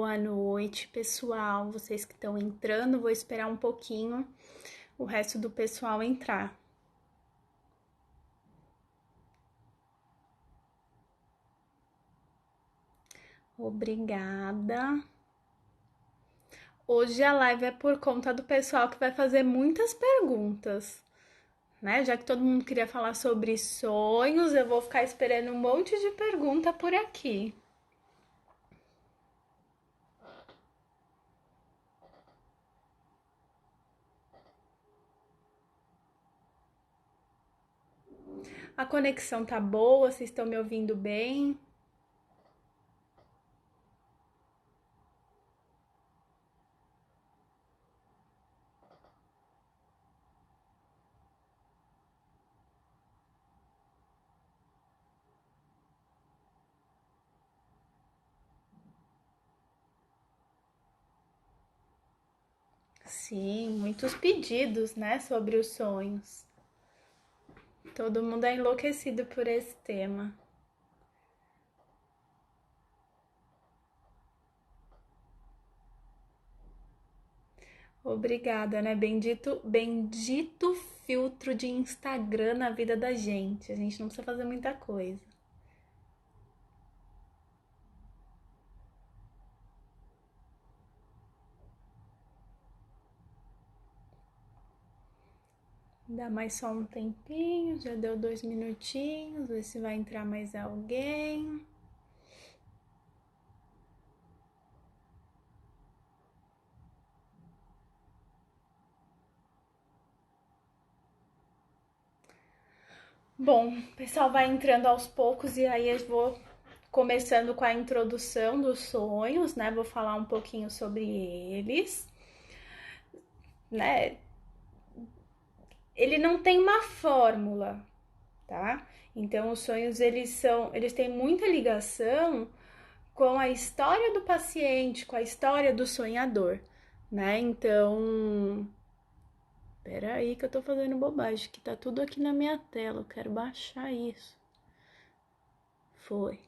Boa noite, pessoal. Vocês que estão entrando, vou esperar um pouquinho o resto do pessoal entrar. Obrigada. Hoje a live é por conta do pessoal que vai fazer muitas perguntas, né? Já que todo mundo queria falar sobre sonhos, eu vou ficar esperando um monte de pergunta por aqui. A conexão tá boa? Vocês estão me ouvindo bem? Sim, muitos pedidos, né, sobre os sonhos. Todo mundo é enlouquecido por esse tema. Obrigada, né? Bendito filtro de Instagram na vida da gente. A gente não precisa fazer muita coisa. Dá mais só um tempinho, já deu 2 minutinhos, ver se vai entrar mais alguém. Bom, o pessoal vai entrando aos poucos e aí eu vou começando com a introdução dos sonhos, né? Vou falar um pouquinho sobre eles, né? Ele não tem uma fórmula, tá? Então os sonhos eles têm muita ligação com a história do paciente, com a história do sonhador, né? Então, peraí que eu tô fazendo bobagem, que tá tudo aqui na minha tela, eu quero baixar isso. Foi.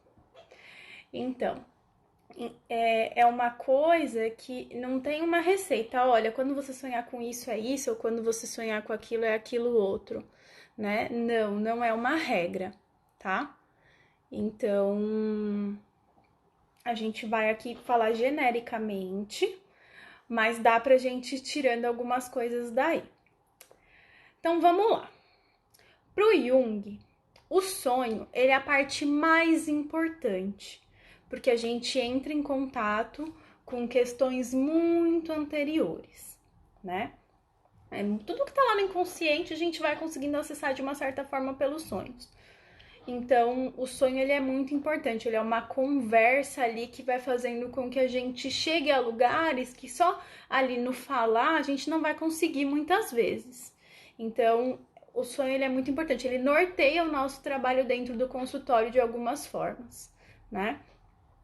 Então, é uma coisa que não tem uma receita. Olha, quando você sonhar com isso é isso, ou quando você sonhar com aquilo é aquilo outro, né? Não é uma regra, tá? Então, a gente vai aqui falar genericamente, mas dá pra gente ir tirando algumas coisas daí. Então, vamos lá. Pro Jung, o sonho, ele é a parte mais importante, porque a gente entra em contato com questões muito anteriores, né? Tudo que tá lá no inconsciente a gente vai conseguindo acessar de uma certa forma pelos sonhos. Então, o sonho ele é muito importante, ele é uma conversa ali que vai fazendo com que a gente chegue a lugares que só ali no falar a gente não vai conseguir muitas vezes. Então, o sonho ele é muito importante, ele norteia o nosso trabalho dentro do consultório de algumas formas, né?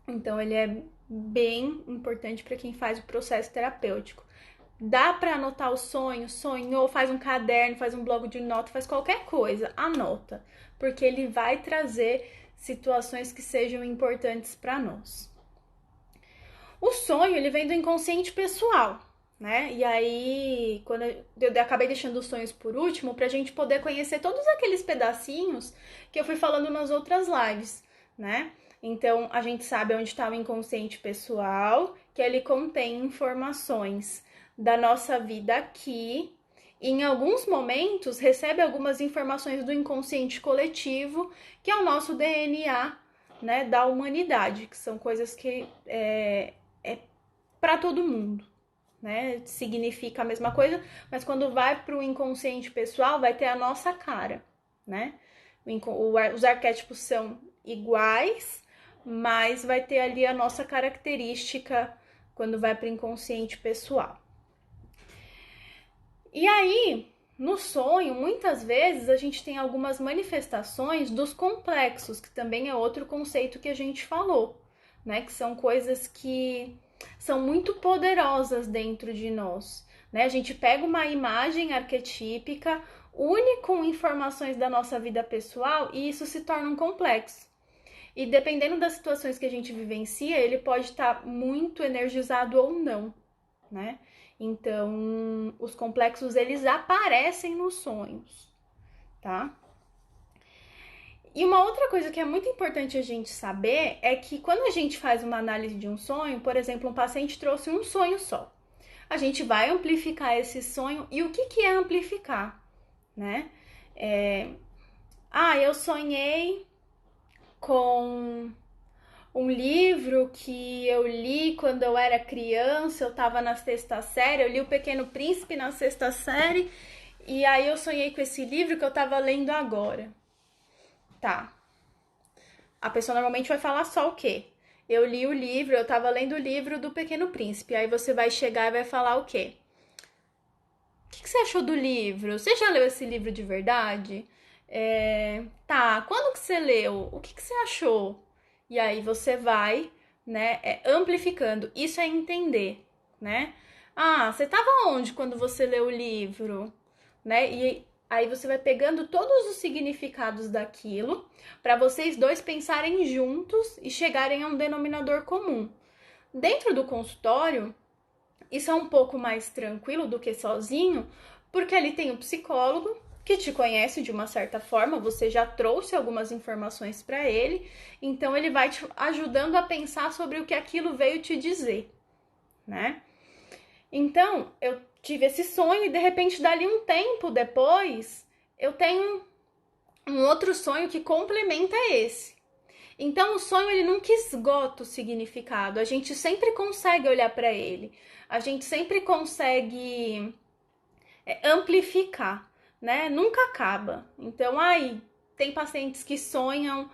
Então, ele é bem importante para quem faz o processo terapêutico. Dá para anotar o sonho, sonhou, faz um caderno, faz um bloco de nota, faz qualquer coisa, anota, porque ele vai trazer situações que sejam importantes para nós. O sonho, ele vem do inconsciente pessoal, né? E aí, quando eu acabei deixando os sonhos por último, pra gente poder conhecer todos aqueles pedacinhos que eu fui falando nas outras lives, né? Então, a gente sabe onde está o inconsciente pessoal, que ele contém informações da nossa vida aqui. E em alguns momentos recebe algumas informações do inconsciente coletivo, que é o nosso DNA, né, da humanidade, que são coisas que é para todo mundo, né? Significa a mesma coisa, mas quando vai para o inconsciente pessoal, vai ter a nossa cara, né? Os arquétipos são iguais, mas vai ter ali a nossa característica quando vai para o inconsciente pessoal. E aí, no sonho, muitas vezes a gente tem algumas manifestações dos complexos, que também é outro conceito que a gente falou, né? Que são coisas que são muito poderosas dentro de nós, né? A gente pega uma imagem arquetípica, une com informações da nossa vida pessoal e isso se torna um complexo. E dependendo das situações que a gente vivencia, ele pode estar muito energizado ou não, né? Então, os complexos, eles aparecem nos sonhos, tá? E uma outra coisa que é muito importante a gente saber é que quando a gente faz uma análise de um sonho, por exemplo, um paciente trouxe um sonho só. A gente vai amplificar esse sonho. E o que é amplificar, né? Eu sonhei com um livro que eu li quando eu era criança, eu estava na 6ª série, eu li O Pequeno Príncipe na 6ª série, e aí eu sonhei com esse livro que eu estava lendo agora. Tá. A pessoa normalmente vai falar só o quê? Eu li o livro, eu estava lendo o livro do Pequeno Príncipe. Aí você vai chegar e vai falar o quê? O que você achou do livro? Você já leu esse livro de verdade? Tá, quando que você leu? O que você achou? E aí você vai, né, amplificando. Isso é entender, né? Ah, você estava onde quando você leu o livro? Né? E aí você vai pegando todos os significados daquilo para vocês dois pensarem juntos e chegarem a um denominador comum. Dentro do consultório, isso é um pouco mais tranquilo do que sozinho, porque ali tem o psicólogo que te conhece de uma certa forma, você já trouxe algumas informações para ele, então ele vai te ajudando a pensar sobre o que aquilo veio te dizer, né? Então, eu tive esse sonho e de repente, dali um tempo depois, eu tenho um outro sonho que complementa esse. Então, o sonho, ele nunca esgota o significado. A gente sempre consegue olhar para ele. A gente sempre consegue amplificar, né? Nunca acaba. Então, tem pacientes que sonham,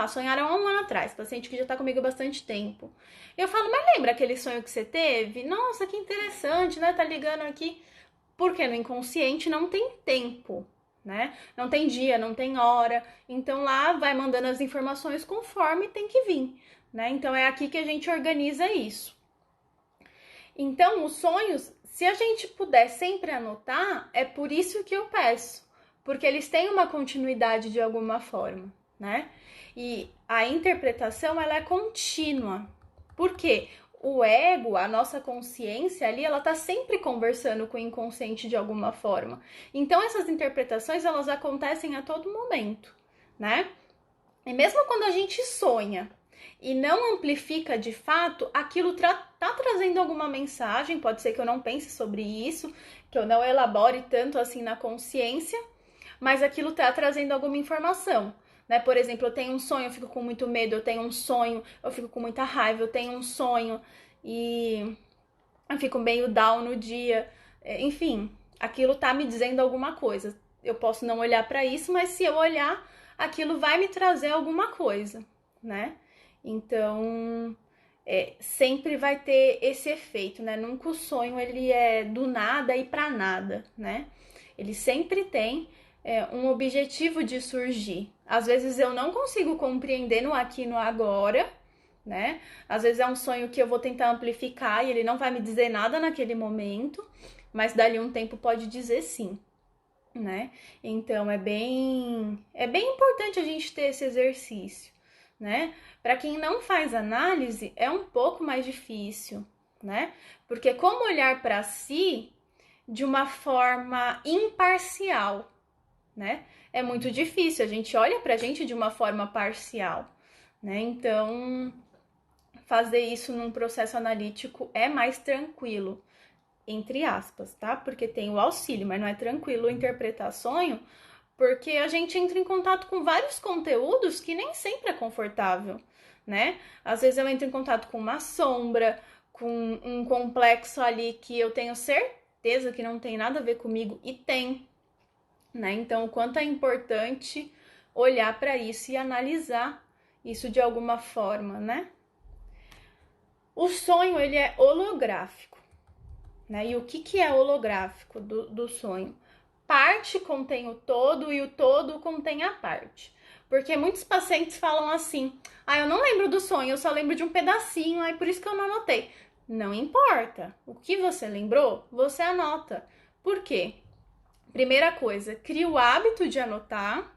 sonharam há um ano atrás, paciente que já tá comigo há bastante tempo. Eu falo, mas lembra aquele sonho que você teve? Nossa, que interessante, né? Tá ligando aqui. Porque no inconsciente não tem tempo, né? Não tem dia, não tem hora. Então lá vai mandando as informações conforme tem que vir, né? Então é aqui que a gente organiza isso. Então, os sonhos, se a gente puder sempre anotar, é por isso que eu peço. Porque eles têm uma continuidade de alguma forma, né? E a interpretação, ela é contínua. Por quê? O ego, a nossa consciência ali, ela tá sempre conversando com o inconsciente de alguma forma. Então, essas interpretações, elas acontecem a todo momento, né? E mesmo quando a gente sonha e não amplifica de fato, aquilo tá trazendo alguma mensagem, pode ser que eu não pense sobre isso, que eu não elabore tanto assim na consciência, mas aquilo tá trazendo alguma informação. Né? Por exemplo, eu tenho um sonho, eu fico com muito medo, eu tenho um sonho, eu fico com muita raiva, eu tenho um sonho e eu fico meio down no dia. Enfim, aquilo tá me dizendo alguma coisa. Eu posso não olhar para isso, mas se eu olhar, aquilo vai me trazer alguma coisa, né? Então, sempre vai ter esse efeito, né? Nunca o sonho ele é do nada e para nada, né? Ele sempre tem um objetivo de surgir. Às vezes eu não consigo compreender no aqui e no agora, né? Às vezes é um sonho que eu vou tentar amplificar e ele não vai me dizer nada naquele momento, mas dali um tempo pode dizer sim, né? Então é bem importante a gente ter esse exercício, né? Para quem não faz análise é um pouco mais difícil, né? Porque como olhar para si de uma forma imparcial, né? É muito difícil, a gente olha pra gente de uma forma parcial, né? Então, fazer isso num processo analítico é mais tranquilo, entre aspas, tá? Porque tem o auxílio, mas não é tranquilo interpretar sonho, porque a gente entra em contato com vários conteúdos que nem sempre é confortável, né? Às vezes eu entro em contato com uma sombra, com um complexo ali que eu tenho certeza que não tem nada a ver comigo e tem, né? Então, o quanto é importante olhar para isso e analisar isso de alguma forma, né? O sonho, ele é holográfico, né? E o que é holográfico do sonho? Parte contém o todo e o todo contém a parte. Porque muitos pacientes falam assim, eu não lembro do sonho, eu só lembro de um pedacinho, aí por isso que eu não anotei. Não importa. O que você lembrou, você anota. Por quê? Primeira coisa, cria o hábito de anotar,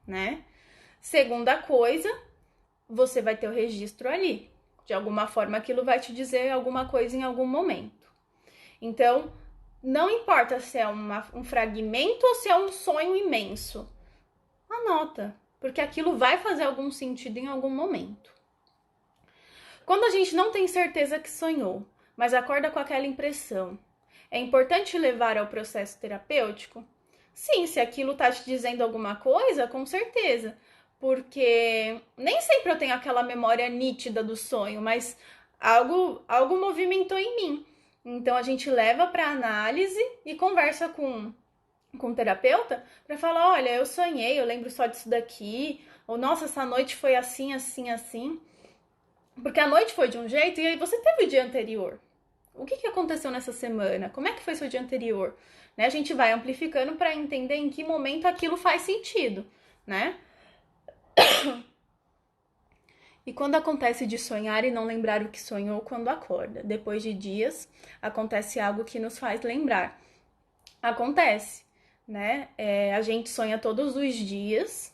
né? Segunda coisa, você vai ter o registro ali. De alguma forma, aquilo vai te dizer alguma coisa em algum momento. Então, não importa se é um fragmento ou se é um sonho imenso. Anota, porque aquilo vai fazer algum sentido em algum momento. Quando a gente não tem certeza que sonhou, mas acorda com aquela impressão, é importante levar ao processo terapêutico? Sim, se aquilo tá te dizendo alguma coisa, com certeza. Porque nem sempre eu tenho aquela memória nítida do sonho, mas algo movimentou em mim. Então a gente leva para análise e conversa com o terapeuta para falar, olha, eu sonhei, eu lembro só disso daqui, ou nossa, essa noite foi assim, assim, assim. Porque a noite foi de um jeito e aí você teve o dia anterior. O que aconteceu nessa semana? Como é que foi seu dia anterior? Né? A gente vai amplificando para entender em que momento aquilo faz sentido, né? E quando acontece de sonhar e não lembrar o que sonhou quando acorda? Depois de dias, acontece algo que nos faz lembrar. Acontece, né? A gente sonha todos os dias.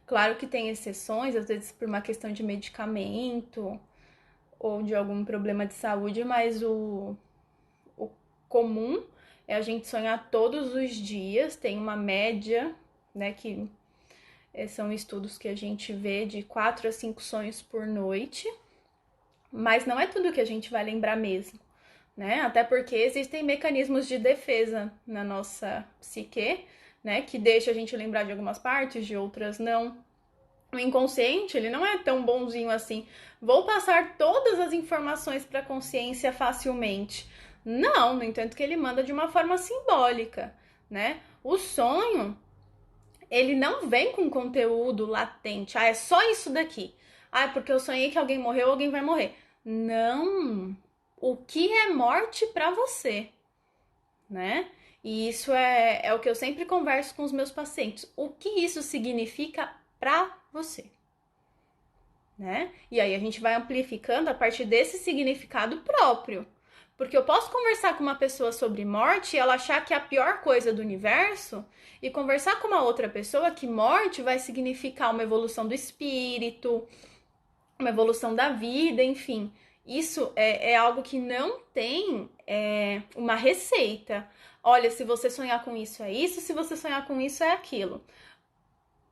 Claro que tem exceções, às vezes por uma questão de medicamento ou de algum problema de saúde, mas o comum é a gente sonhar todos os dias, tem uma média, né, que são estudos que a gente vê de 4 a 5 sonhos por noite, mas não é tudo que a gente vai lembrar mesmo, né? Até porque existem mecanismos de defesa na nossa psique, né, que deixa a gente lembrar de algumas partes, de outras não. O inconsciente, ele não é tão bonzinho assim. Vou passar todas as informações para a consciência facilmente. Não, no entanto que ele manda de uma forma simbólica, né? O sonho, ele não vem com conteúdo latente. Ah, é só isso daqui. Ah, é porque eu sonhei que alguém morreu, alguém vai morrer. Não. O que é morte para você, né? E isso é o que eu sempre converso com os meus pacientes. O que isso significa para você, né? E aí a gente vai amplificando a partir desse significado próprio. Porque eu posso conversar com uma pessoa sobre morte e ela achar que é a pior coisa do universo, e conversar com uma outra pessoa que morte vai significar uma evolução do espírito, uma evolução da vida, enfim. Isso é algo que não tem uma receita. Olha, se você sonhar com isso é isso, se você sonhar com isso é aquilo.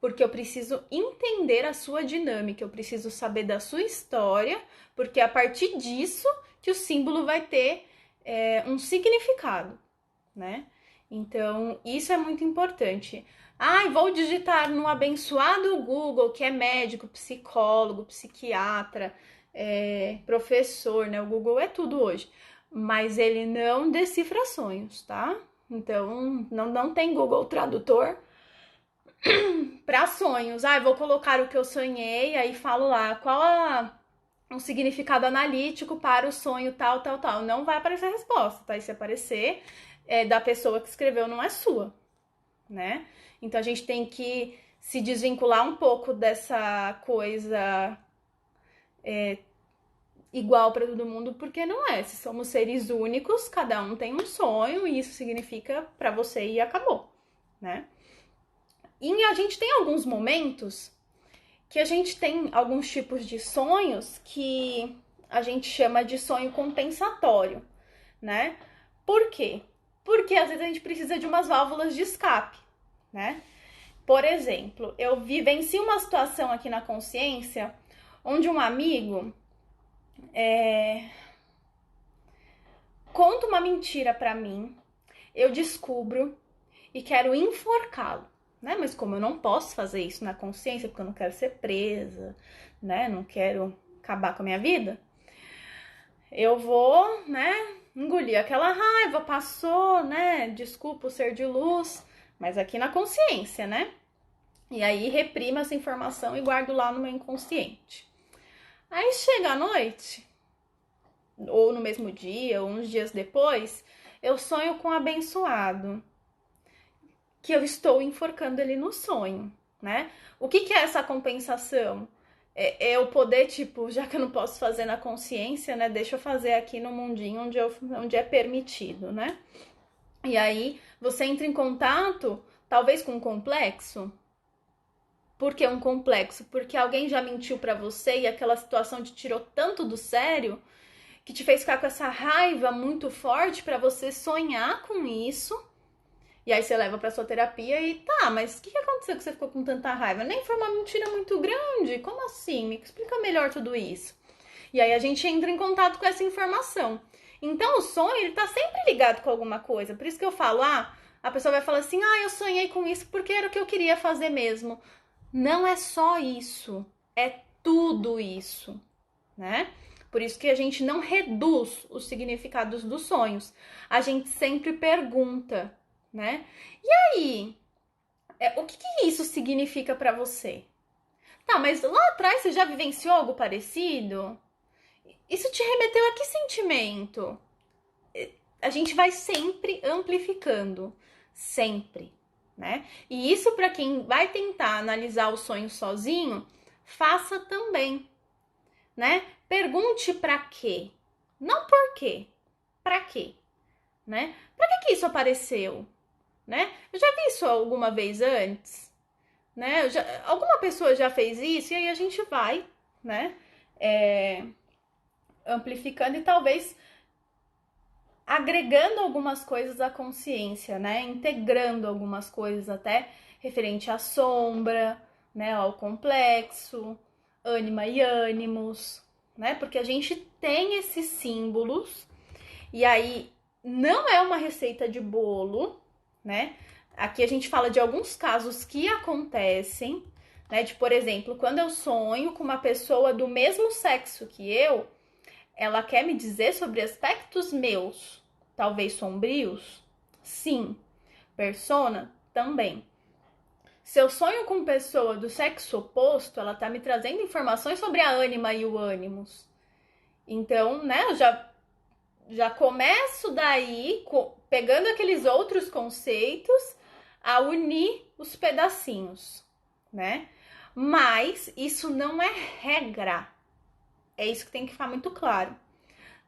Porque eu preciso entender a sua dinâmica, eu preciso saber da sua história, porque é a partir disso que o símbolo vai ter um significado, né? Então, isso é muito importante. Ai, vou digitar no abençoado Google, que é médico, psicólogo, psiquiatra, professor, né? O Google é tudo hoje. Mas ele não decifra sonhos, tá? Então, não tem Google Tradutor para sonhos. Ah, vou colocar o que eu sonhei, aí falo lá um significado analítico para o sonho tal, tal, tal. Não vai aparecer a resposta, tá? E se aparecer, da pessoa que escreveu, não é sua, né? Então a gente tem que se desvincular um pouco dessa coisa igual para todo mundo, porque não é. Se somos seres únicos, cada um tem um sonho e isso significa para você e acabou, né? E a gente tem alguns momentos que a gente tem alguns tipos de sonhos que a gente chama de sonho compensatório, né? Por quê? Porque às vezes a gente precisa de umas válvulas de escape, né? Por exemplo, eu vivencio uma situação aqui na consciência onde um amigo conta uma mentira pra mim, eu descubro e quero enforcá-lo, né? Mas como eu não posso fazer isso na consciência, porque eu não quero ser presa, né? Não quero acabar com a minha vida, eu vou, né, engolir aquela raiva, passou, né? Desculpa o ser de luz, mas aqui na consciência, né? E aí reprimo essa informação e guardo lá no meu inconsciente. Aí chega a noite, ou no mesmo dia, ou uns dias depois, eu sonho com um abençoado, que eu estou enforcando ele no sonho, né? O que é essa compensação? É eu poder, tipo, já que eu não posso fazer na consciência, né? Deixa eu fazer aqui no mundinho onde é permitido, né? E aí você entra em contato, talvez com um complexo, Por que um complexo? Porque alguém já mentiu pra você e aquela situação te tirou tanto do sério que te fez ficar com essa raiva muito forte pra você sonhar com isso. E aí você leva pra sua terapia e tá, mas o que aconteceu que você ficou com tanta raiva? Nem foi uma mentira muito grande. Como assim? Me explica melhor tudo isso. E aí a gente entra em contato com essa informação. Então o sonho, ele tá sempre ligado com alguma coisa. Por isso que eu falo, a pessoa vai falar assim, eu sonhei com isso porque era o que eu queria fazer mesmo. Não é só isso, é tudo isso, né? Por isso que a gente não reduz os significados dos sonhos. A gente sempre pergunta, né? E aí, o que isso significa pra você? Tá, mas lá atrás você já vivenciou algo parecido? Isso te remeteu a que sentimento? A gente vai sempre amplificando, sempre, né? E isso para quem vai tentar analisar o sonho sozinho, faça também, né? Pergunte para quê? Não por quê, para quê, né? Para que isso apareceu, né? Eu já vi isso alguma vez antes, né? Alguma pessoa já fez isso e aí a gente vai, né? Amplificando e talvez agregando algumas coisas à consciência, né? Integrando algumas coisas até referente à sombra, né? Ao complexo, ânima e ânimos, né? Porque a gente tem esses símbolos e aí não é uma receita de bolo, né? Aqui a gente fala de alguns casos que acontecem, né? De, por exemplo, quando eu sonho com uma pessoa do mesmo sexo que eu, ela quer me dizer sobre aspectos meus, talvez sombrios? Sim. Persona? Também. Se eu sonho com pessoa do sexo oposto, ela tá me trazendo informações sobre a ânima e o ânimos. Então, né, eu já começo daí, pegando aqueles outros conceitos, a unir os pedacinhos, né? Mas isso não é regra. É isso que tem que ficar muito claro.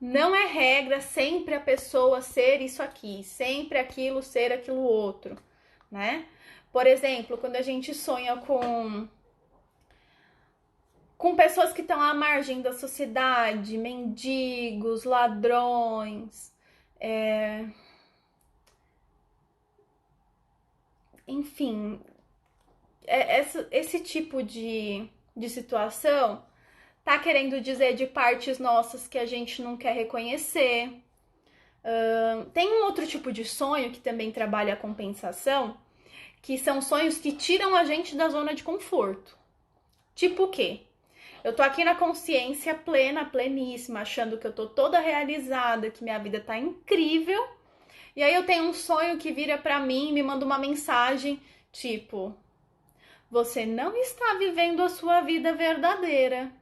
Não é regra sempre a pessoa ser isso aqui, sempre aquilo ser aquilo outro, né? Por exemplo, quando a gente sonha com pessoas que estão à margem da sociedade, mendigos, ladrões, enfim, esse tipo de situação tá querendo dizer de partes nossas que a gente não quer reconhecer. Tem um outro tipo de sonho que também trabalha a compensação, que são sonhos que tiram a gente da zona de conforto. Tipo o quê? Eu tô aqui na consciência plena, pleníssima, achando que eu tô toda realizada, que minha vida tá incrível. E aí eu tenho um sonho que vira pra mim e me manda uma mensagem, tipo: você não está vivendo a sua vida verdadeira.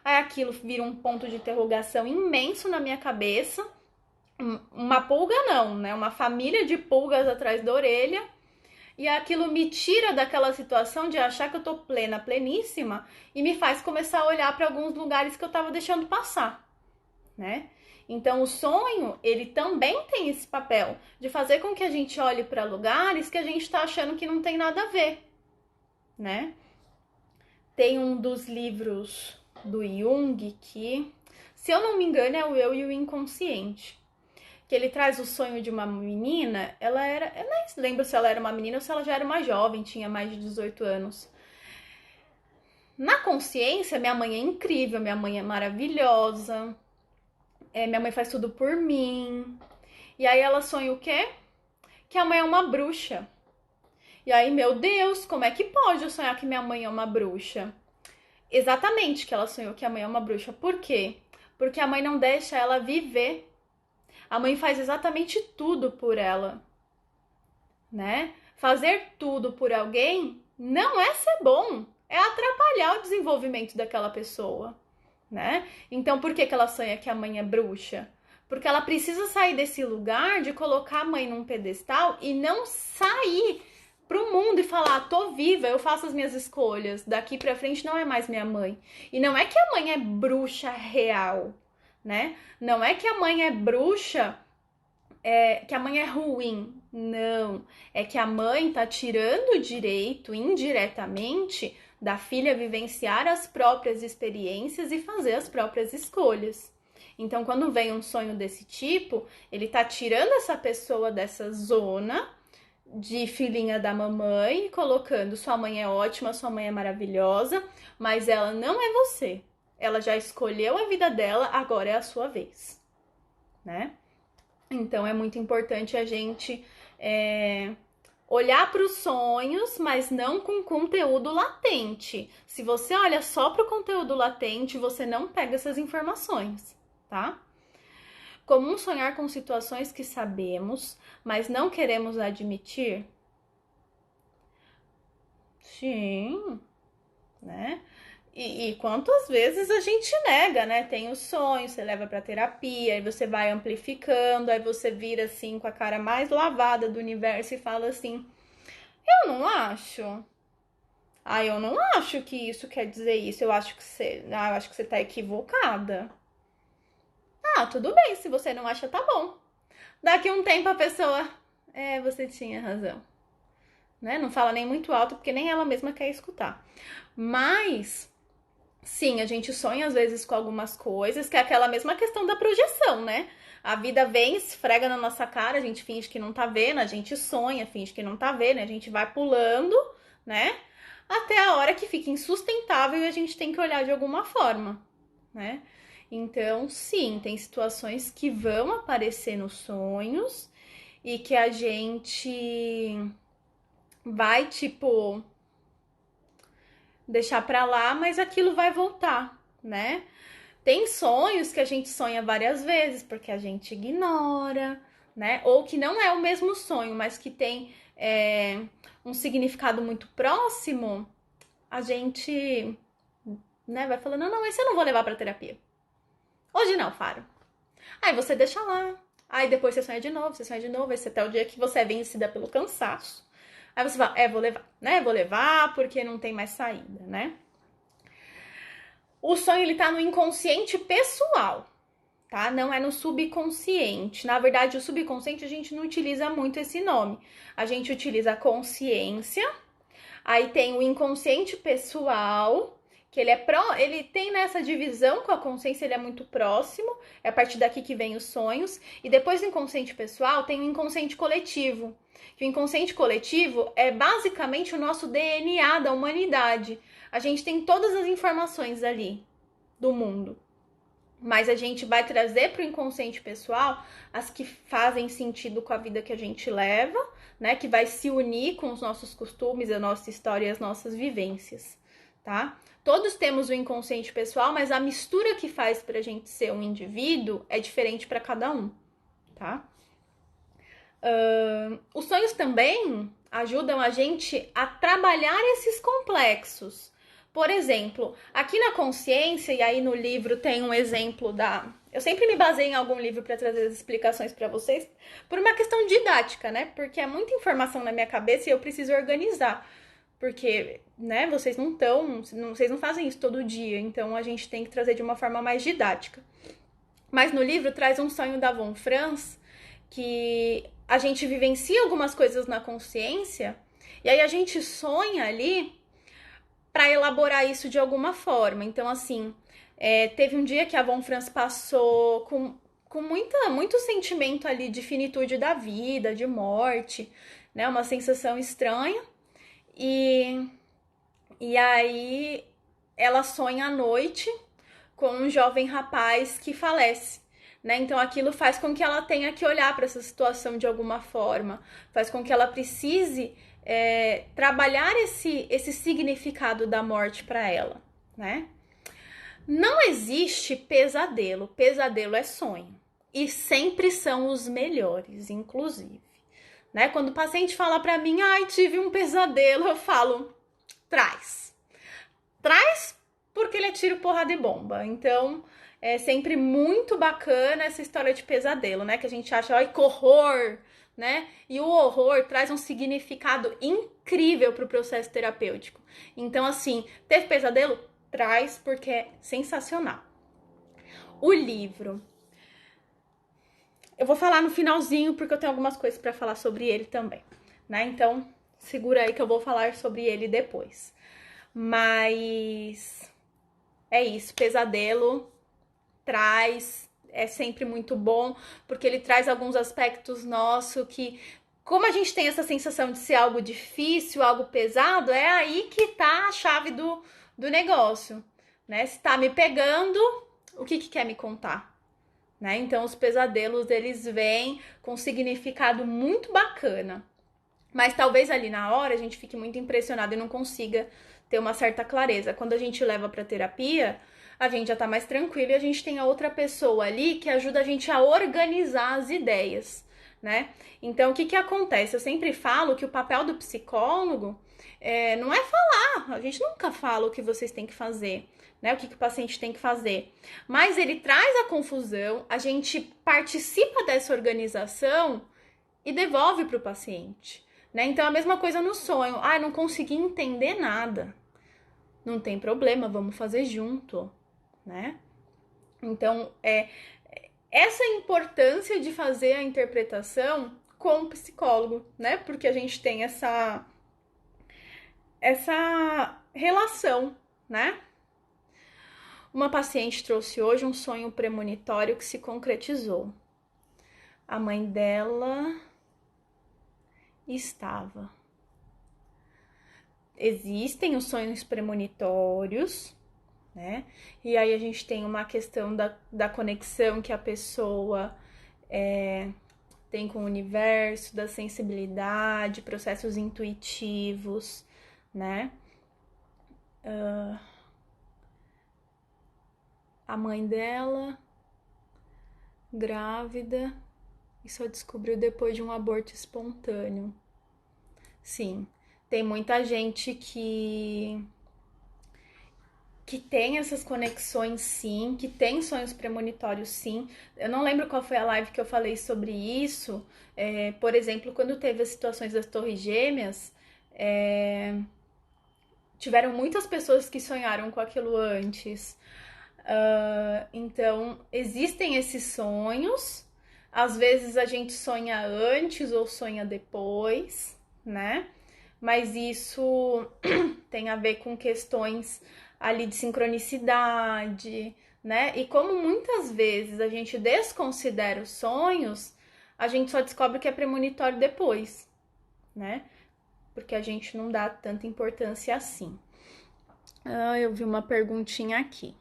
Aí aquilo vira um ponto de interrogação imenso na minha cabeça. Uma pulga não, né? Uma família de pulgas atrás da orelha. E aquilo me tira daquela situação de achar que eu tô plena, pleníssima, e me faz começar a olhar para alguns lugares que eu tava deixando passar, né? Então o sonho, ele também tem esse papel de fazer com que a gente olhe para lugares que a gente tá achando que não tem nada a ver, né? Tem um dos livros do Jung que, se eu não me engano, é o Eu e o Inconsciente. Que ele traz o sonho de uma menina, eu nem lembro se ela era uma menina ou se ela já era uma jovem, tinha mais de 18 anos. Na consciência, minha mãe é incrível, minha mãe é maravilhosa, minha mãe faz tudo por mim. E aí ela sonha o quê? Que a mãe é uma bruxa. E aí, meu Deus, como é que pode eu sonhar que minha mãe é uma bruxa? Exatamente que ela sonhou que a mãe é uma bruxa. Por quê? Porque a mãe não deixa ela viver. A mãe faz exatamente tudo por ela, né? Fazer tudo por alguém não é ser bom, é atrapalhar o desenvolvimento daquela pessoa, né? Então, por que ela sonha que a mãe é bruxa? Porque ela precisa sair desse lugar de colocar a mãe num pedestal e não sair pro mundo e falar: tô viva, eu faço as minhas escolhas, daqui pra frente não é mais minha mãe. E não é que a mãe é bruxa real, né? Não é que a mãe é bruxa que a mãe é ruim. Não, é que a mãe tá tirando o direito, indiretamente, da filha vivenciar as próprias experiências e fazer as próprias escolhas. Então, quando vem um sonho desse tipo, ele tá tirando essa pessoa dessa zona de filhinha da mamãe, colocando sua mãe é ótima, sua mãe é maravilhosa, mas ela não é você. Ela já escolheu a vida dela, agora é a sua vez, né? Então é muito importante a gente olhar para os sonhos, mas não com conteúdo latente. Se você olha só para o conteúdo latente, você não pega essas informações, tá? Comum sonhar com situações que sabemos, mas não queremos admitir? Sim, né? E quantas vezes a gente nega, né? Tem o sonho, você leva pra terapia, aí você vai amplificando, aí você vira assim com a cara mais lavada do universo e fala assim: eu não acho. Ah, eu não acho que isso quer dizer isso. Eu acho que você tá equivocada. Ah, tudo bem, se você não acha, tá bom. Daqui um tempo a pessoa, você tinha razão, né? Não fala nem muito alto porque nem ela mesma quer escutar. Mas sim, a gente sonha às vezes com algumas coisas, que é aquela mesma questão da projeção, né? A vida vem, esfrega na nossa cara, a gente finge que não tá vendo, a gente sonha, finge que não tá vendo, a gente vai pulando, né? Até a hora que fica insustentável e a gente tem que olhar de alguma forma, né? Então, sim, tem situações que vão aparecer nos sonhos e que a gente vai, tipo, deixar pra lá, mas aquilo vai voltar, né? Tem sonhos que a gente sonha várias vezes porque a gente ignora, né? Ou que não é o mesmo sonho, mas que tem um significado muito próximo, a gente, né, vai falando, não, esse eu não vou levar pra terapia. Hoje não, Faro. Aí você deixa lá. Aí depois você sonha de novo, esse até o dia que você é vencida pelo cansaço. Aí você fala, vou levar, né? Vou levar porque não tem mais saída, né? O sonho, ele tá no inconsciente pessoal, tá? Não é no subconsciente. Na verdade, o subconsciente a gente não utiliza muito esse nome. A gente utiliza a consciência, aí tem o inconsciente pessoal, que ele tem nessa divisão com a consciência, ele é muito próximo, é a partir daqui que vem os sonhos, e depois do inconsciente pessoal tem o inconsciente coletivo. Que o inconsciente coletivo é basicamente o nosso DNA da humanidade. A gente tem todas as informações ali do mundo. Mas a gente vai trazer para o inconsciente pessoal as que fazem sentido com a vida que a gente leva, né? Que vai se unir com os nossos costumes, a nossa história e as nossas vivências, tá? Todos temos o inconsciente pessoal, mas a mistura que faz para a gente ser um indivíduo é diferente para cada um, tá? Os sonhos também ajudam a gente a trabalhar esses complexos. Por exemplo, aqui na consciência, e aí no livro tem um exemplo da. Eu sempre me baseio em algum livro para trazer as explicações para vocês, por uma questão didática, né? Porque é muita informação na minha cabeça e eu preciso organizar. Porque, né, vocês não fazem isso todo dia, então a gente tem que trazer de uma forma mais didática. Mas no livro traz um sonho da Von Franz, que a gente vivencia algumas coisas na consciência, e aí a gente sonha ali para elaborar isso de alguma forma. Então, assim, teve um dia que a Von Franz passou com muito sentimento ali de finitude da vida, de morte, né? Uma sensação estranha. E aí ela sonha à noite com um jovem rapaz que falece. Né? Então aquilo faz com que ela tenha que olhar para essa situação de alguma forma, faz com que ela precise trabalhar esse significado da morte para ela, né? Não existe pesadelo, pesadelo é sonho e sempre são os melhores, inclusive, né? Quando o paciente fala para mim, ai, tive um pesadelo, eu falo, traz porque ele é tiro, porrada e bomba. Então, é sempre muito bacana essa história de pesadelo, né? Que a gente acha, ai, que horror, né? E o horror traz um significado incrível pro processo terapêutico. Então, assim, teve pesadelo? Traz, porque é sensacional. O livro. Eu vou falar no finalzinho, porque eu tenho algumas coisas para falar sobre ele também, né? Então, segura aí que eu vou falar sobre ele depois. Mas é isso, pesadelo é sempre muito bom, porque ele traz alguns aspectos nossos que, como a gente tem essa sensação de ser algo difícil, algo pesado, é aí que tá a chave do negócio, né? Se tá me pegando, o que quer me contar? Né? Então, os pesadelos, eles vêm com um significado muito bacana. Mas talvez ali na hora a gente fique muito impressionado e não consiga ter uma certa clareza. Quando a gente leva para terapia, a gente já tá mais tranquilo e a gente tem a outra pessoa ali que ajuda a gente a organizar as ideias, né? Então, o que acontece? Eu sempre falo que o papel do psicólogo não é falar, a gente nunca fala o que vocês têm que fazer, né? O que o paciente tem que fazer. Mas ele traz a confusão, a gente participa dessa organização e devolve para o paciente, né? Então, a mesma coisa no sonho. Ah, não consegui entender nada. Não tem problema, vamos fazer junto, né? Então, essa importância de fazer a interpretação com o psicólogo, né? Porque a gente tem essa relação, né? Uma paciente trouxe hoje um sonho premonitório que se concretizou. A mãe dela estava. Existem os sonhos premonitórios, né? E aí a gente tem uma questão da conexão que a pessoa tem com o universo, da sensibilidade, processos intuitivos, né? A mãe dela, grávida, e só descobriu depois de um aborto espontâneo. Sim, tem muita gente que tem essas conexões, sim, que tem sonhos premonitórios, sim. Eu não lembro qual foi a live que eu falei sobre isso. Por exemplo, quando teve as situações das Torres Gêmeas, tiveram muitas pessoas que sonharam com aquilo antes. Então, existem esses sonhos. Às vezes a gente sonha antes ou sonha depois, né? Mas isso tem a ver com questões ali de sincronicidade, né? E como muitas vezes a gente desconsidera os sonhos, a gente só descobre que é premonitório depois, né? Porque a gente não dá tanta importância assim. Eu vi uma perguntinha aqui.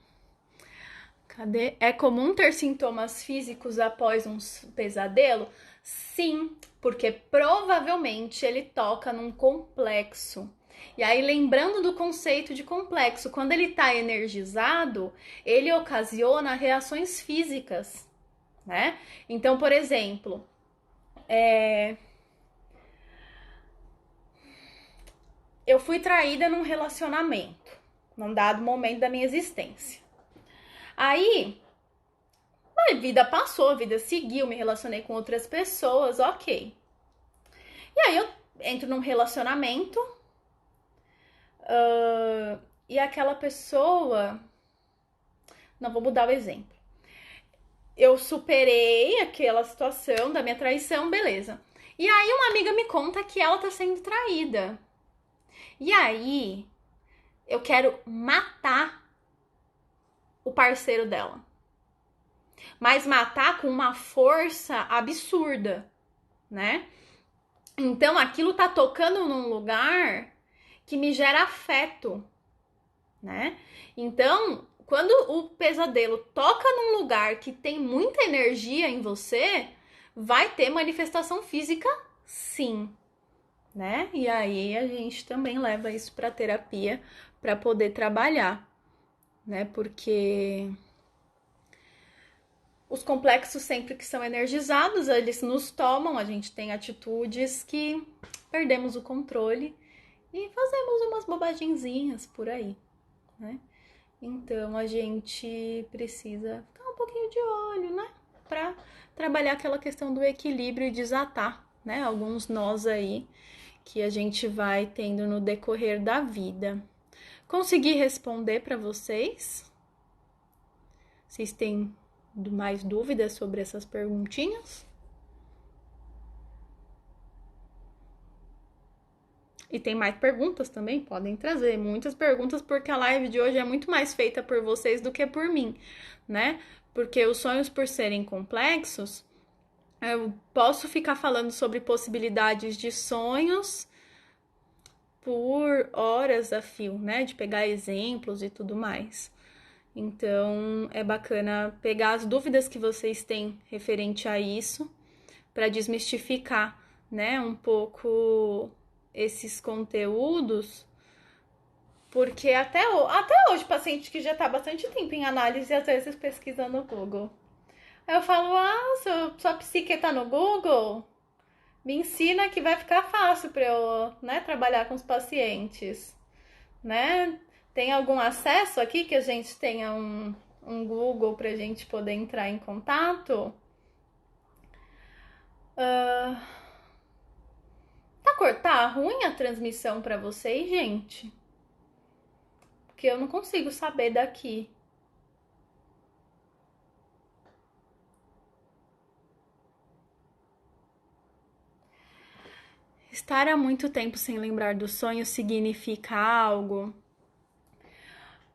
Cadê? É comum ter sintomas físicos após um pesadelo? Sim, porque provavelmente ele toca num complexo. E aí, lembrando do conceito de complexo, quando ele está energizado, ele ocasiona reações físicas, né? Então, por exemplo, eu fui traída num relacionamento, num dado momento da minha existência. Aí, a vida passou, a vida seguiu, me relacionei com outras pessoas, ok. E aí eu entro num relacionamento e aquela pessoa... Não, vou mudar o exemplo. Eu superei aquela situação da minha traição, beleza. E aí uma amiga me conta que ela tá sendo traída. E aí eu quero matar o parceiro dela. Mas matar com uma força absurda, né? Então aquilo tá tocando num lugar que me gera afeto, né? Então, quando o pesadelo toca num lugar que tem muita energia em você, vai ter manifestação física, sim, né? E aí a gente também leva isso para terapia para poder trabalhar, né? Porque os complexos, sempre que são energizados, eles nos tomam, a gente tem atitudes que perdemos o controle e fazemos umas bobagenzinhas por aí, né? Então a gente precisa ficar um pouquinho de olho, né? Pra trabalhar aquela questão do equilíbrio e desatar, né? Alguns nós aí que a gente vai tendo no decorrer da vida. Consegui responder para vocês? Vocês têm mais dúvidas sobre essas perguntinhas? E tem mais perguntas também, podem trazer muitas perguntas, porque a live de hoje é muito mais feita por vocês do que por mim, né? Porque os sonhos, por serem complexos, eu posso ficar falando sobre possibilidades de sonhos por horas a fio, né? De pegar exemplos e tudo mais. Então, é bacana pegar as dúvidas que vocês têm referente a isso para desmistificar, né, um pouco esses conteúdos, porque até hoje, paciente que já tá bastante tempo em análise, às vezes pesquisa no Google. Aí eu falo, sua psique tá no Google? Me ensina que vai ficar fácil para eu, né, trabalhar com os pacientes, né? Tem algum acesso aqui que a gente tenha um Google pra gente poder entrar em contato? Tá ruim a transmissão pra vocês, gente? Porque eu não consigo saber daqui. Estar há muito tempo sem lembrar do sonho significa algo?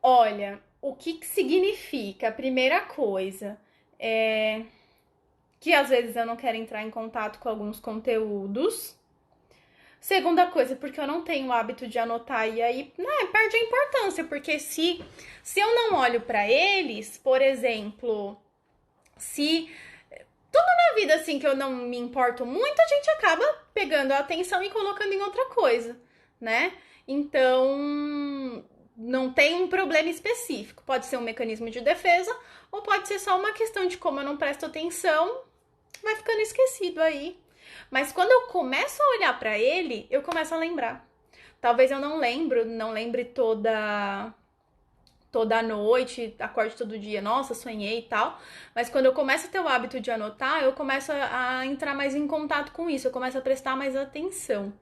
Olha, o que significa? A primeira coisa é que às vezes eu não quero entrar em contato com alguns conteúdos. Segunda coisa, porque eu não tenho o hábito de anotar e aí, né, perde a importância, porque se eu não olho para eles, por exemplo, se tudo na vida assim que eu não me importo muito, a gente acaba pegando a atenção e colocando em outra coisa, né? Então, não tem um problema específico. Pode ser um mecanismo de defesa ou pode ser só uma questão de como eu não presto atenção, vai ficando esquecido aí. Mas quando eu começo a olhar para ele, eu começo a lembrar. Talvez eu não lembre toda noite, acorde todo dia, nossa, sonhei e tal. Mas quando eu começo a ter o hábito de anotar, eu começo a entrar mais em contato com isso, eu começo a prestar mais atenção,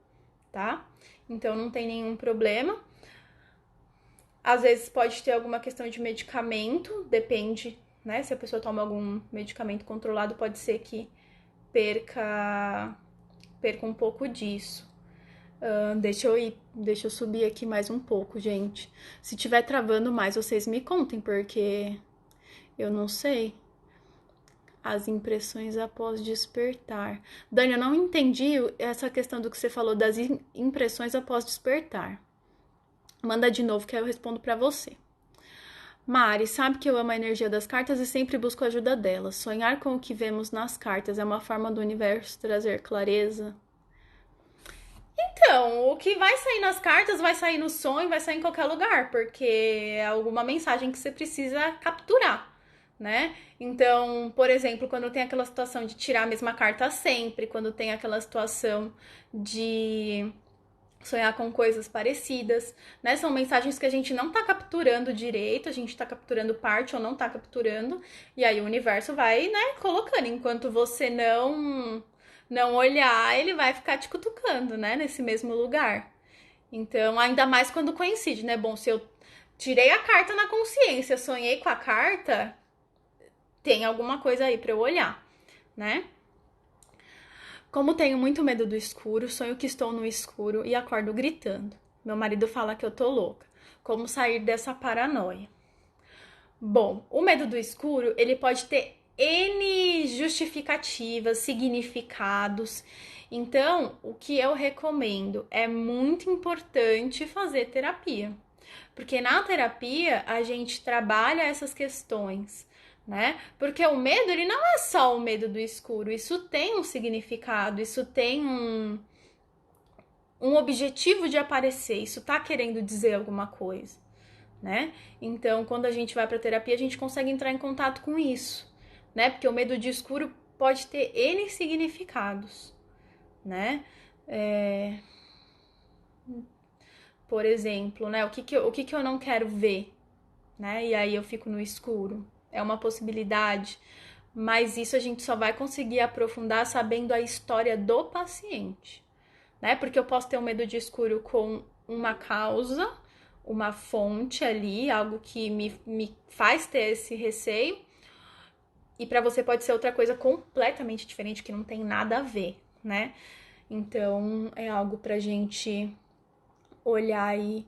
tá? Então não tem nenhum problema. Às vezes pode ter alguma questão de medicamento, depende, né? Se a pessoa toma algum medicamento controlado, pode ser que perca um pouco disso. Deixa eu subir aqui mais um pouco, gente. Se tiver travando mais, vocês me contem, porque eu não sei. As impressões após despertar. Dani, eu não entendi essa questão do que você falou das impressões após despertar. Manda de novo que aí eu respondo para você. Mari, sabe que eu amo a energia das cartas e sempre busco a ajuda delas. Sonhar com o que vemos nas cartas é uma forma do universo trazer clareza. Então, o que vai sair nas cartas vai sair no sonho, vai sair em qualquer lugar, porque é alguma mensagem que você precisa capturar, né? Então, por exemplo, quando tem aquela situação de tirar a mesma carta sempre, quando tem aquela situação de sonhar com coisas parecidas, né? São mensagens que a gente não tá capturando direito, a gente tá capturando parte ou não tá capturando, e aí o universo vai, né, colocando. Enquanto você não olhar, ele vai ficar te cutucando, né, nesse mesmo lugar. Então, ainda mais quando coincide, né? Bom, se eu tirei a carta na consciência, sonhei com a carta, tem alguma coisa aí para eu olhar, né? Como tenho muito medo do escuro, sonho que estou no escuro e acordo gritando. Meu marido fala que eu tô louca. Como sair dessa paranoia? Bom, o medo do escuro, ele pode ter N justificativas, significados. Então, o que eu recomendo é muito importante fazer terapia. Porque na terapia a gente trabalha essas questões, né? Porque o medo, ele não é só o medo do escuro, isso tem um significado, isso tem um objetivo de aparecer, isso tá querendo dizer alguma coisa, né? Então, quando a gente vai para terapia, a gente consegue entrar em contato com isso, né? Porque o medo de escuro pode ter N significados, né? Por exemplo, né? O que eu não quero ver, né? E aí eu fico no escuro. É uma possibilidade, mas isso a gente só vai conseguir aprofundar sabendo a história do paciente, né? Porque eu posso ter um medo de escuro com uma causa, uma fonte ali, algo que me faz ter esse receio, E para você pode ser outra coisa completamente diferente, que não tem nada a ver, né? Então, é algo pra gente olhar aí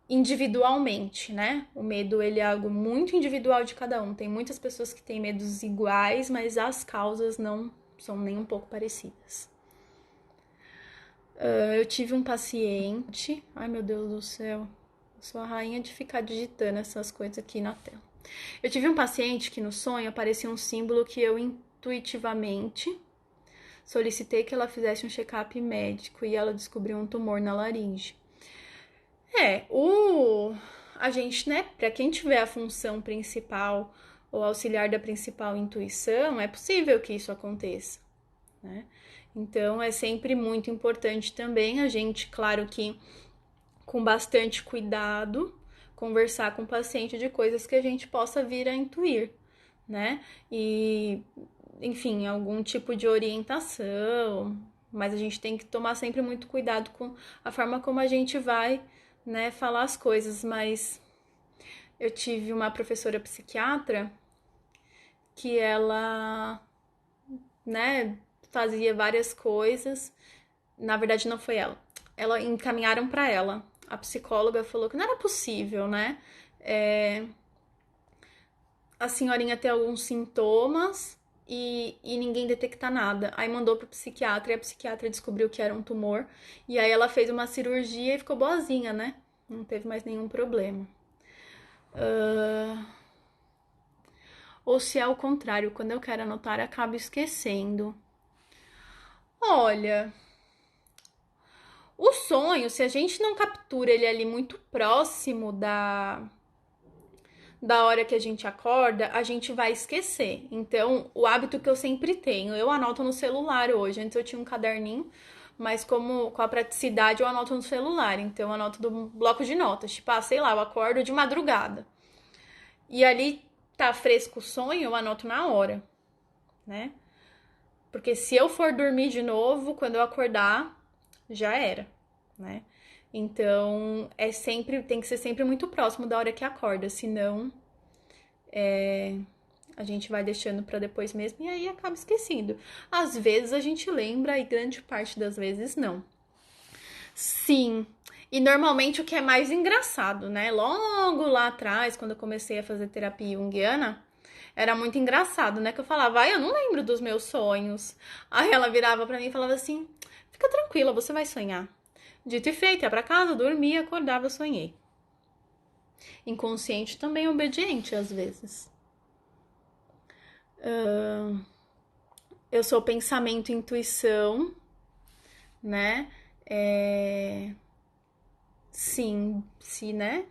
individualmente, né? O medo, ele é algo muito individual de cada um. Tem muitas pessoas que têm medos iguais, mas as causas não são nem um pouco parecidas. Eu tive um paciente... Ai, meu Deus do céu. Eu sou a rainha de ficar digitando essas coisas aqui na tela. Eu tive um paciente que no sonho aparecia um símbolo que eu intuitivamente solicitei que ela fizesse um check-up médico e ela descobriu um tumor na laringe. A gente, né, para quem tiver a função principal ou auxiliar da principal intuição, é possível que isso aconteça, né? Então, é sempre muito importante também a gente, claro que com bastante cuidado, conversar com o paciente de coisas que a gente possa vir a intuir, né? E, enfim, algum tipo de orientação, mas a gente tem que tomar sempre muito cuidado com a forma como a gente vai, né, falar as coisas. Mas eu tive uma professora psiquiatra que ela, né, fazia várias coisas. Na verdade, não foi ela. Ela encaminharam para ela. A psicóloga falou que não era possível, né? A senhorinha ter alguns sintomas e ninguém detectar nada. Aí mandou pro psiquiatra e a psiquiatra descobriu que era um tumor. E aí ela fez uma cirurgia e ficou boazinha, né? Não teve mais nenhum problema. Ou se é o contrário, quando eu quero anotar, acabo esquecendo. Olha, o sonho, se a gente não captura ele ali muito próximo da hora que a gente acorda, a gente vai esquecer. Então, o hábito que eu sempre tenho, eu anoto no celular hoje. Antes eu tinha um caderninho, mas como com a praticidade eu anoto no celular. Então, eu anoto do bloco de notas. Tipo, sei lá, eu acordo de madrugada. E ali tá fresco o sonho, eu anoto na hora, né? Porque se eu for dormir de novo, quando eu acordar, já era, né? Então, tem que ser sempre muito próximo da hora que acorda, senão a gente vai deixando para depois mesmo e aí acaba esquecendo. Às vezes a gente lembra e grande parte das vezes não. Sim. E normalmente o que é mais engraçado, né? Logo lá atrás, quando eu comecei a fazer terapia junguiana, era muito engraçado, né? Que eu falava, eu não lembro dos meus sonhos. Aí ela virava para mim e falava assim: fica tranquila, você vai sonhar. Dito e feito, ia pra casa, dormia, acordava, sonhei. Inconsciente também obediente às vezes. Eu sou pensamento e intuição, né? Sim, se, né?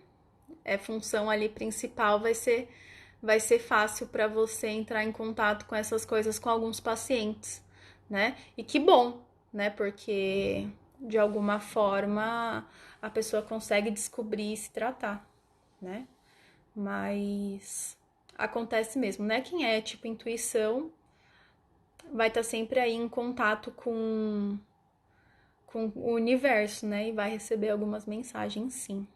É função ali principal, vai ser fácil para você entrar em contato com essas coisas com alguns pacientes, né? E que bom, né? Porque de alguma forma a pessoa consegue descobrir e se tratar, né? Mas acontece mesmo, né? Quem é tipo intuição vai estar sempre aí em contato com o universo, né? E vai receber algumas mensagens, sim.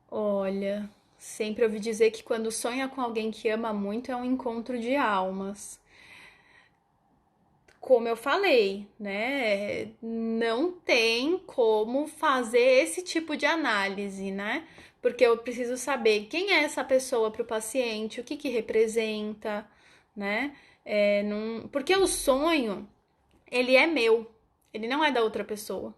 Olha, sempre ouvi dizer que quando sonha com alguém que ama muito é um encontro de almas. Como eu falei, né? Não tem como fazer esse tipo de análise, né? Porque eu preciso saber quem é essa pessoa para o paciente, o que que representa, né? Porque o sonho, ele é meu, ele não é da outra pessoa.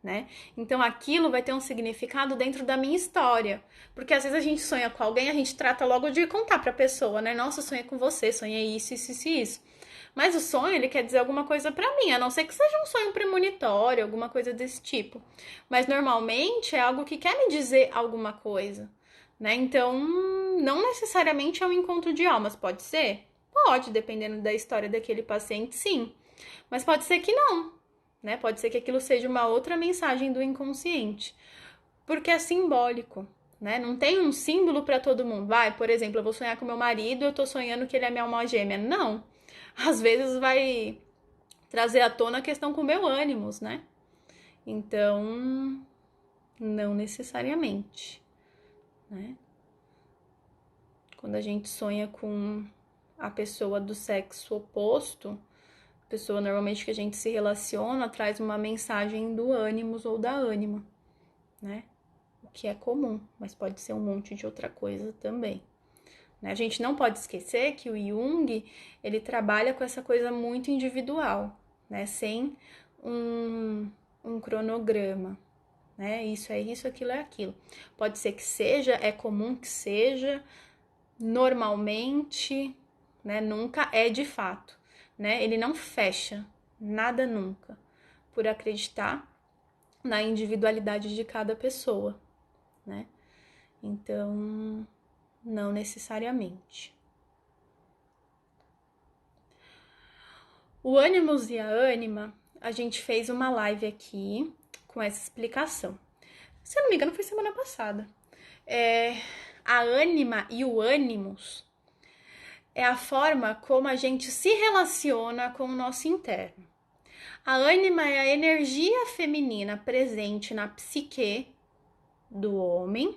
Né? Então aquilo vai ter um significado dentro da minha história. Porque às vezes a gente sonha com alguém, a gente trata logo de contar pra pessoa, né? Nossa, eu sonhei com você, sonhei isso, isso, isso, isso. Mas o sonho, ele quer dizer alguma coisa pra mim, a não ser que seja um sonho premonitório, alguma coisa desse tipo. Mas normalmente é algo que quer me dizer alguma coisa, né? Então, não necessariamente é um encontro de almas, pode ser? Pode, dependendo da história daquele paciente, sim. Mas pode ser que não, né? Pode ser que aquilo seja uma outra mensagem do inconsciente, porque é simbólico, né? Não tem um símbolo para todo mundo. Por exemplo, eu vou sonhar com meu marido, eu tô sonhando que ele é minha alma gêmea. Não. Às vezes vai trazer à tona a questão com meu ânimos, né? Então, Não necessariamente, né? Quando a gente sonha com a pessoa do sexo oposto, a pessoa normalmente que a gente se relaciona traz uma mensagem do ânimos ou da ânima, né? O que é comum, mas pode ser um monte de outra coisa também. A gente não pode esquecer que o Jung, ele trabalha com essa coisa muito individual, né? Sem um cronograma, né? Isso é isso, aquilo é aquilo. Pode ser que seja, é comum que seja, normalmente, né? Nunca é de fato, né? Ele não fecha nada nunca, por acreditar na individualidade de cada pessoa, né? Então, não necessariamente. O ânimos e a ânima, a gente fez uma live aqui com essa explicação. Se eu não me engano, foi semana passada. A ânima e o ânimos é a forma como a gente se relaciona com o nosso interno. A ânima é a energia feminina presente na psique do homem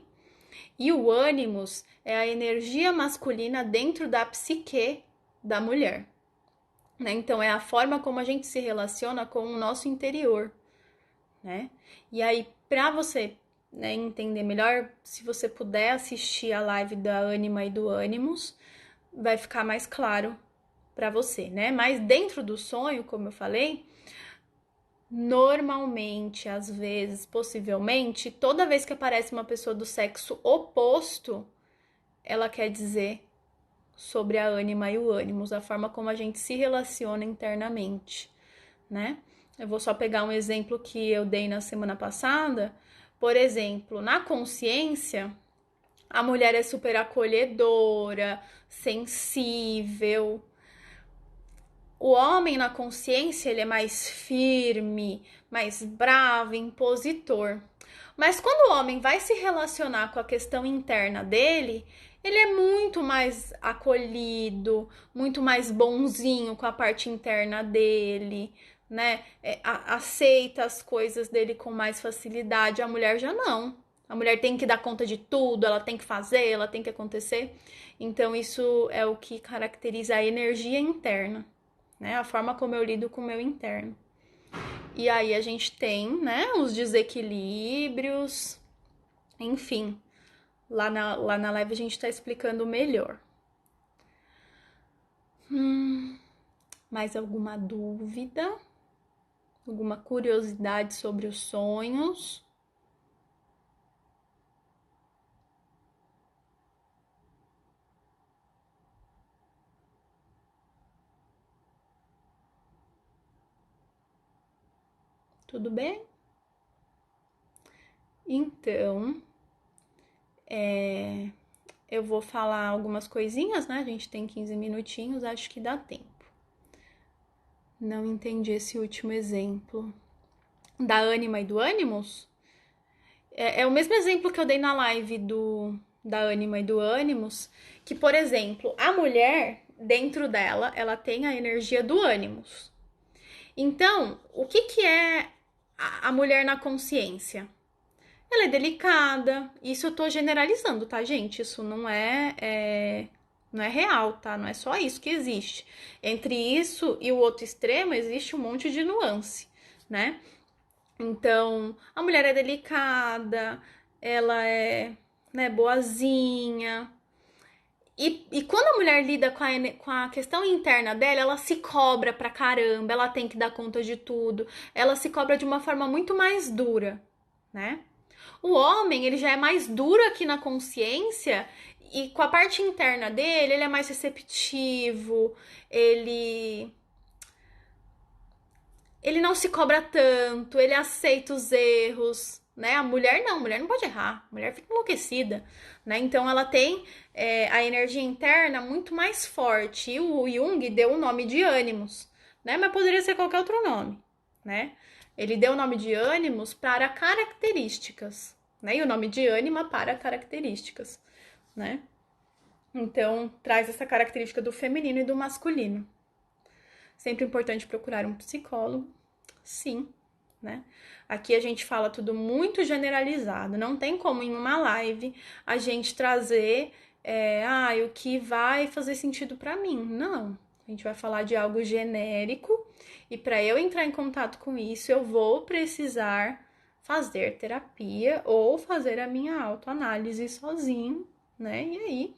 e o ânimos é a energia masculina dentro da psique da mulher. Né? Então, é a forma como a gente se relaciona com o nosso interior, né? E aí, para você, né, entender melhor, se você puder assistir a live da ânima e do ânimos, vai ficar mais claro para você, né? Mas dentro do sonho, como eu falei, normalmente, às vezes, possivelmente, toda vez que aparece uma pessoa do sexo oposto, ela quer dizer sobre a ânima e o ânimos, a forma como a gente se relaciona internamente, né? Eu vou só pegar um exemplo que eu dei na semana passada. Por exemplo, na consciência, a mulher é super acolhedora, sensível. O homem na consciência, ele é mais firme, mais bravo, impositor. Mas quando o homem vai se relacionar com a questão interna dele, ele é muito mais acolhido, muito mais bonzinho com a parte interna dele, né? Aceita as coisas dele com mais facilidade. A mulher já não. A mulher tem que dar conta de tudo, ela tem que fazer, ela tem que acontecer. Então, isso é o que caracteriza a energia interna, né? A forma como eu lido com o meu interno. E aí a gente tem, né, os desequilíbrios, enfim. Lá na live a gente tá explicando melhor. Mais alguma dúvida? Alguma curiosidade sobre os sonhos? Tudo bem? Então, eu vou falar algumas coisinhas, né? A gente tem 15 minutinhos, acho que dá tempo. Não entendi esse último exemplo. Da ânima e do ânimos? É o mesmo exemplo que eu dei na live da ânima e do ânimos, que, por exemplo, a mulher, dentro dela, ela tem a energia do ânimos. Então, o que é a mulher na consciência? Ela é delicada. Isso eu tô generalizando, tá, gente? Isso não é real, tá? Não é só isso que existe. Entre isso e o outro extremo, existe um monte de nuance, né? Então, a mulher é delicada, ela é, né, boazinha. E quando a mulher lida com a questão interna dela, ela se cobra pra caramba, ela tem que dar conta de tudo, ela se cobra de uma forma muito mais dura, né? O homem, ele já é mais duro aqui na consciência e com a parte interna dele, ele é mais receptivo, ele não se cobra tanto, ele aceita os erros, né? A mulher não, pode errar, a mulher fica enlouquecida, né? Então ela tem a energia interna muito mais forte. E o Jung deu o nome de ânimos, né? Mas poderia ser qualquer outro nome, né? Ele deu o nome de ânimos para características, né? E o nome de ânima para características, né? Então traz essa característica do feminino e do masculino. Sempre importante procurar um psicólogo, sim, né? Aqui a gente fala tudo muito generalizado, não tem como em uma live a gente trazer o que vai fazer sentido para mim. Não, a gente vai falar de algo genérico e para eu entrar em contato com isso, eu vou precisar fazer terapia ou fazer a minha autoanálise sozinho, né? E aí,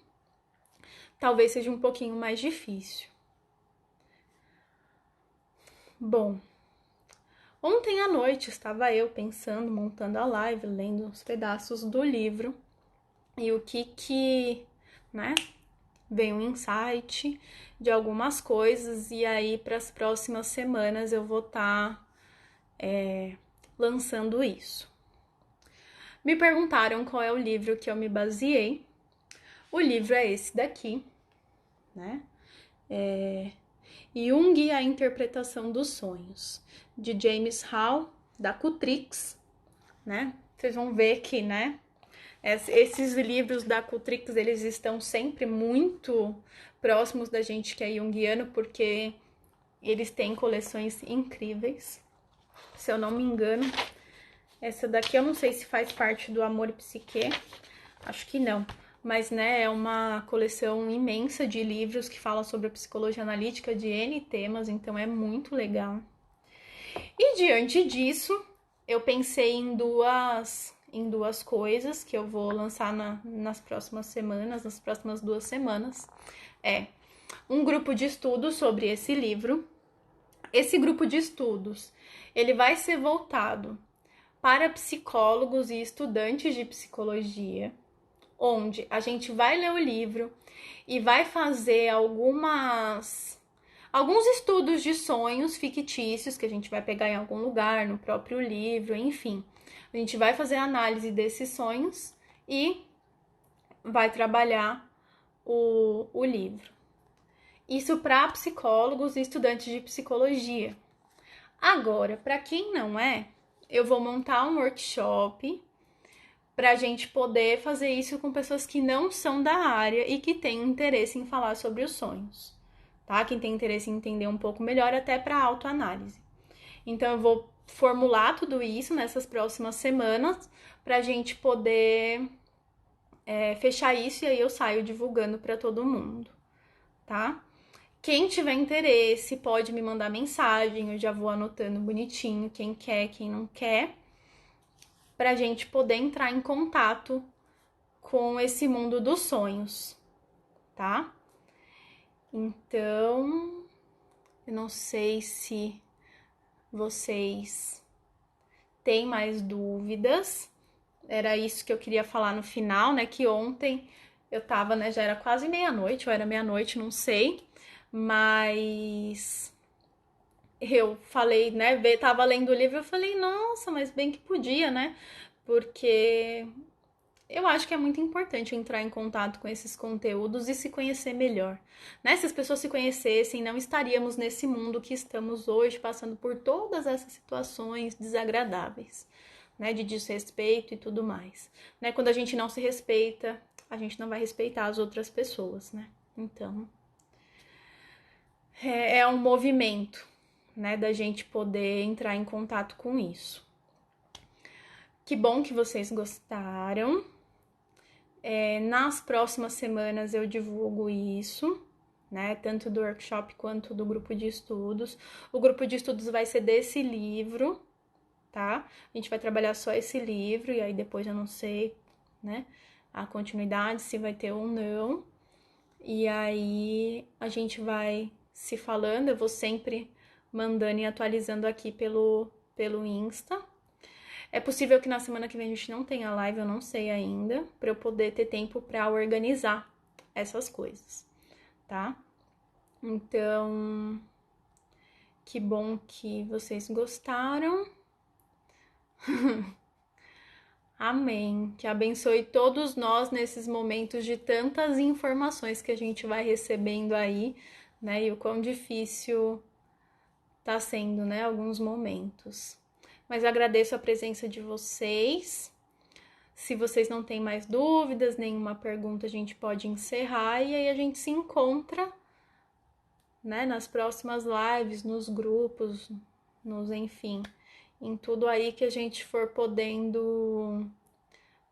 talvez seja um pouquinho mais difícil. Bom, ontem à noite estava eu pensando, montando a live, lendo uns pedaços do livro e o que, né, veio um insight de algumas coisas e aí para as próximas semanas eu vou estar lançando isso. Me perguntaram qual é o livro que eu me baseei. O livro é esse daqui, né? Jung e a Interpretação dos Sonhos, de James Hall, da Cutrix, né? Vocês vão ver que, né? Esses livros da Cutrix, eles estão sempre muito próximos da gente que é junguiano, porque eles têm coleções incríveis. Se eu não me engano, essa daqui eu não sei se faz parte do Amor e Psique, acho que não. Mas, né, é uma coleção imensa de livros que falam sobre a psicologia analítica de N temas, então é muito legal. E diante disso, eu pensei em duas coisas que eu vou lançar nas próximas semanas, nas próximas 2 semanas. É um grupo de estudos sobre esse livro. Esse grupo de estudos, ele vai ser voltado para psicólogos e estudantes de psicologia, onde a gente vai ler o livro e vai fazer alguns estudos de sonhos fictícios que a gente vai pegar em algum lugar, no próprio livro, enfim. A gente vai fazer a análise desses sonhos e vai trabalhar o livro. Isso para psicólogos e estudantes de psicologia. Agora, para quem não é, eu vou montar um workshop para a gente poder fazer isso com pessoas que não são da área e que têm interesse em falar sobre os sonhos, tá? Quem tem interesse em entender um pouco melhor, até para autoanálise. Então, eu vou formular tudo isso nessas próximas semanas para a gente poder fechar isso e aí eu saio divulgando para todo mundo, tá? Quem tiver interesse pode me mandar mensagem, eu já vou anotando bonitinho quem quer, quem não quer, pra gente poder entrar em contato com esse mundo dos sonhos, tá? Então, eu não sei se vocês têm mais dúvidas. Era isso que eu queria falar no final, né? Que ontem eu tava, né? Já era quase meia-noite, ou era meia-noite, não sei. Mas eu falei, né? Tava lendo o livro, eu falei, nossa, mas bem que podia, né? Porque eu acho que é muito importante entrar em contato com esses conteúdos e se conhecer melhor, né? Se as pessoas se conhecessem, não estaríamos nesse mundo que estamos hoje, passando por todas essas situações desagradáveis, né? De desrespeito e tudo mais, né? Quando a gente não se respeita, a gente não vai respeitar as outras pessoas, né? Então, é um movimento, né? Da gente poder entrar em contato com isso. Que bom que vocês gostaram. Nas próximas semanas eu divulgo isso, né? Tanto do workshop quanto do grupo de estudos. O grupo de estudos vai ser desse livro, tá? A gente vai trabalhar só esse livro e aí depois eu não sei, né? A continuidade, se vai ter ou não. E aí a gente vai se falando, eu vou sempre mandando e atualizando aqui pelo Insta. É possível que na semana que vem a gente não tenha live, eu não sei ainda, para eu poder ter tempo para organizar essas coisas, tá? Então, que bom que vocês gostaram. Amém. Que abençoe todos nós nesses momentos de tantas informações que a gente vai recebendo aí, né? E o quão difícil tá sendo, né? Alguns momentos. Mas agradeço a presença de vocês. Se vocês não têm mais dúvidas, nenhuma pergunta, a gente pode encerrar e aí a gente se encontra, né, nas próximas lives, nos grupos, enfim, em tudo aí que a gente for podendo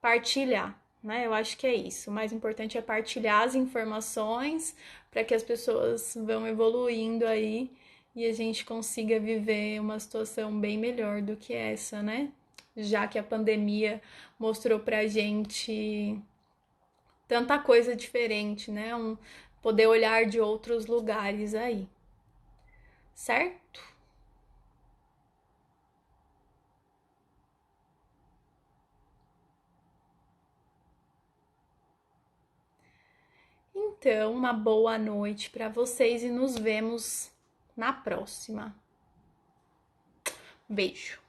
partilhar, né? Eu acho que é isso. O mais importante é partilhar as informações para que as pessoas vão evoluindo aí e a gente consiga viver uma situação bem melhor do que essa, né? Já que a pandemia mostrou pra gente tanta coisa diferente, né? Poder olhar de outros lugares aí, certo? Então, uma boa noite para vocês e nos vemos na próxima. Beijo.